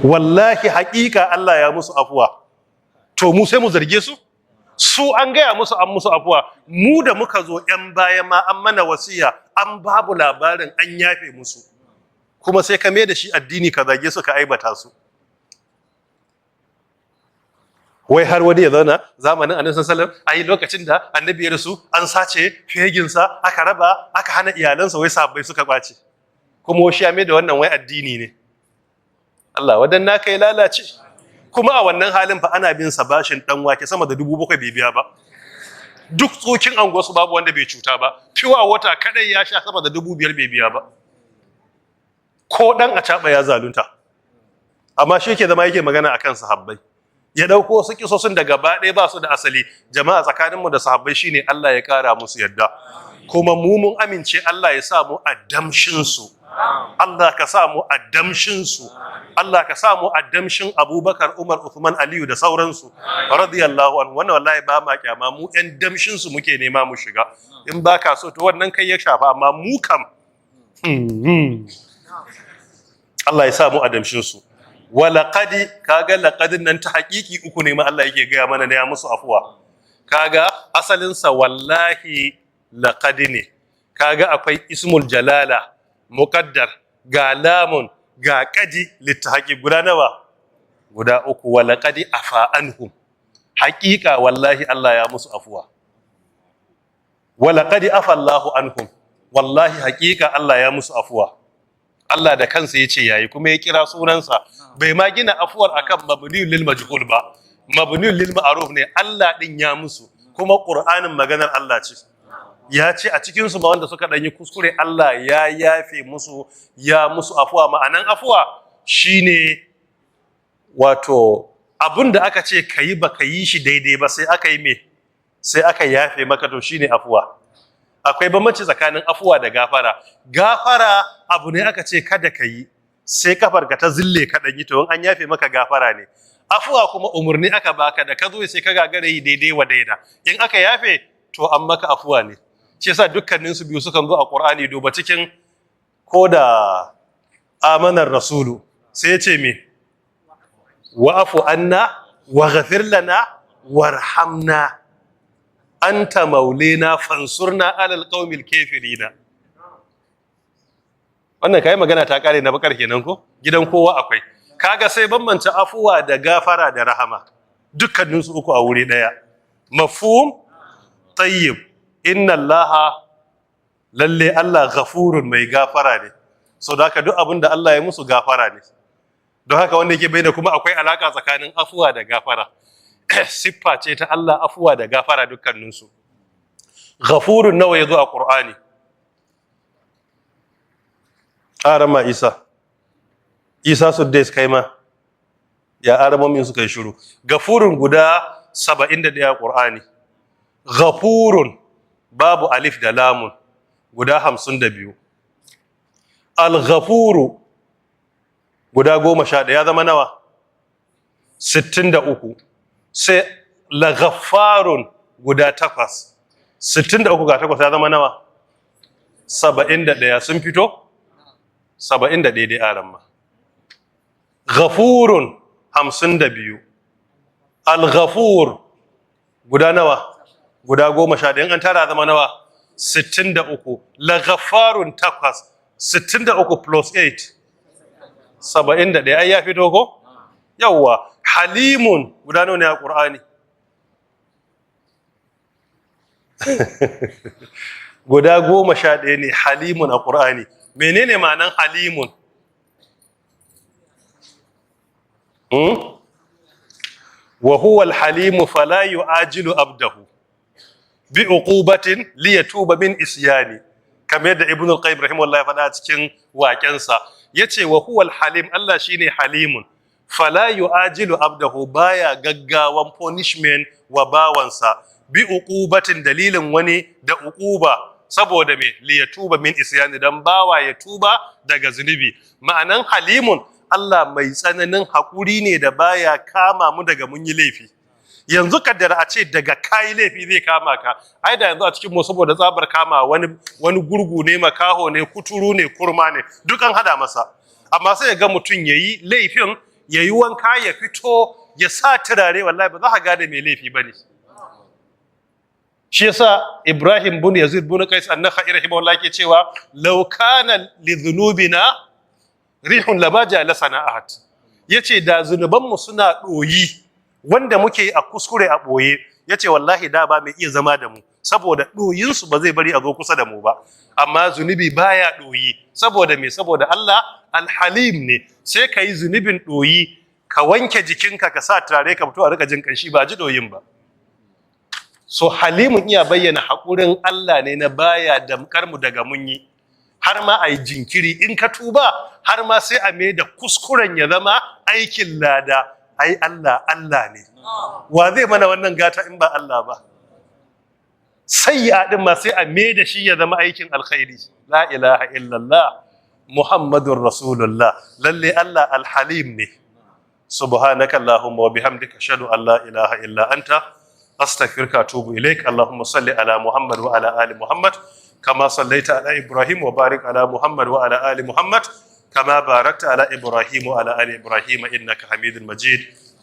wallahi haƙiƙa Allah ya musu afuwa. To mu sai mu zarge su an gaya musu an musu afuwa, mu da muka zo 'yan baya ma an mana wasiya an babu labarin an yafe musu, kuma sai ka mai da shi addini ka zage su ka aibata su. Wai har wani ya zauna zamanin annabi sallallahu alaihi wasallam ai lokacin da annabi ya rasu an sace feginsa aka raba aka hana iyalansa, wai sahabbai suka kwace, kuma shi ya mai da wannan wai addini ne. Allah wadan naka ya lalace. Kuma a wannan halin fa ana bin sa bashin dan wake sama da 7,000 bai biya ba. Duk tsokin anguwarsu babu wanda bai cuta ba. Fiwa wata kadai ya sha sama da 5,000 bai biya ba. Ko dan a caba ya zalunta. Amma shi yake zama yake magana akan sahabbai. Ya dauko su kisosin da gaba ɗaya ba su da asali. Jama'a tsakaninmu da sahabbai shine Allah ya kara musu yadda. Kuma mu mun amince Allah ya sa mu a damshin su. Allah ka sa mu a damshin su. Allah ka sa mu a damshin Abubakar, Umar, Uthman, Aliyu da sauransu radiyallahu anhu. Wannan wallahi ba ma kyama, mu ɗan damshin su muke nema mu shiga. In ba ka so to wannan kai ya shafa, amma mu kam Allah ya sa mu a damshin su. Wa laqadi, kaga laqadin nan ta haƙiƙi uku ne ma Allah yake gaya mana ne ya musu afuwa. Kaga asalin sa wallahi laqadi ne. Kaga akwai ismul jalala muqaddar, ga lamun, ga kadi littahaqi guda nawa? Guda uku. Wala kadi afa anhum, haqiqa wallahi Allah ya musu afuwa. Wala kadi afa Allahu anhum, wallahi haqiqa Allah ya musu afuwa. Allah da kansa yace yayi, kuma ya kira sunansa, bai ma gina afuwar akan mabniul lil majhul ba, mabniul lil ma'ruf ne. Allah din ya musu, kuma Qur'anin maganar Allah ce. Ya ce a cikinsu ba wanda suka ɗanyi kuskure Allah ya yafe musu, ya musu afuwa. Ma'anan afuwa shine wato abin da aka ce ka yi ba ka yi shi daidai ba, sai aka yi me, sai aka yafe maka, to shine afuwa. Akwai bambanci tsakanin afuwa da gafara. Gafara abu ne aka ce kada ka yi, sai kafarka ta zille ka ɗanyi, to an yafe maka gafara ne. Afuwa kuma umarni aka baka, da ka zo sai ka gagara yi daidai wa daida, in aka yafe to an maka afuwa ne. Shi yasa dukkanin su biyu sukan zo a Qur'ani. Duba cikin ko da amanar rasulu sai ya ce me, wa'fu anna waghfir lana warhamna anta maulina fansurna alal qaumil kafirina. Wannan kai magana ta kare na bakar kenan ko? Gidan kowa akwai. Kaga sai bambanta afuwa da gafara da rahama, dukkanin su uku a wuri daya. Mafhum? Tayyib. Inna Allaha, lalle Allah ghafurun, mai gafara ne. So da haka duk abin da Allah ya musu gafara ne. Don haka wanda yake bai da kuma akwai alaka tsakanin afuwa da gafara. Siffa ce ta Allah, afuwa da gafara dukkaninsu. Ghafurun nawa ya zo a Qur'ani? Arama Isa Suddais kai ma ya aramomin suka yi shiru. Ghafurun guda 71 a Qur'ani. Ghafurun babu alif da lamun guda 52. Al-Ghafuru guda 11, ya zama nawa? 63. Sai La-Ghaffarun guda 8, 63 ga 8 ya zama nawa? 71. Sun fito? 71 dai aran ma. Ghafurun 52. Al-Ghafur guda nawa? Guda 11. An tara zama nawa? 63. La-Ghaffarun 8, 63 plus 8, 71. Ai ya fito ko? Yawwa. Halimun guda nawa ne a Qur'ani? Guda 11 ne halimun a Qur'ani. Menene ma'anan halimun? Wa huwa al-halimu fala yu'ajilu abdahu bi uqubatin li yatuba min isyani, kamar da Ibn al-Qayyim rahimahullah ya faɗa cikin waƙensa. Yace wa huwa al-halim, Allah shine halimun, fala yu'ajilu abdahu, baya gaggawan punishment wa bawansa, bi uqubatin, dalilin wani da uquba, saboda me, li yatuba min isyani, dan bawa ya tuba daga zunubi. Ma'anan halimun, Allah mai tsananin haƙuri ne da baya kama mu daga mun yi laifi. Yanzu kaddara a ce daga kayi laifi zai kama ka, ai da yanzu a cikin mu saboda tsabar kama wani gurgu ne, makaho ne, kuturu ne, kurma ne, duk an hada masa. Amma sai ya ga mutum yayi laifin ya yi wanka ya fito ya sa turare, wallahi ba za ka gane mai laifi ba ne. Shi yasa Ibrahim bin Yazid bin Qais an-Nakhai rahimahullah ke cewa law kana li dhunubina rihun lama jalasana ahad. Yace da zunuban mu suna doyi wanda muke a kuskure a boye, yace wallahi da ba mai iya zama da mu saboda doyin su ba zai bari a zo kusa da mu ba. Amma zunubi baya doyi saboda me? Saboda Allah al-Halim ne. Sai kai zunubin doyi ka wanke jikinka ka sa turare ka fito a rika jin kanshi ba ji doyin ba. So halimun iya bayyana haƙurin Allah ne na baya damkar mu daga mun yi, har ma a yi jinkiri in ka tuba, har ma sai a mai da kuskuren ya zama aikin lada. Ai Allah Allah ne, wa zai mana wannan gata in ba Allah ba? Sai ya din ma sai a mai da shi ya zama aikin alkhairi. La ilaha illallah Muhammadur Rasulullah. Lalle Allah alhalim ne. Subhanaka Allahumma wa bihamdika ashhadu an la ilaha illa anta astaghfiruka wa atubu ilaik. Allahumma salli ala Muhammad wa ala ali Muhammad kama sallaita ala Ibrahim wa barik ala Muhammad wa ala ali Muhammad kama barakta ala Ibrahim wa ala ali Ibrahim innaka Hamidul Majid.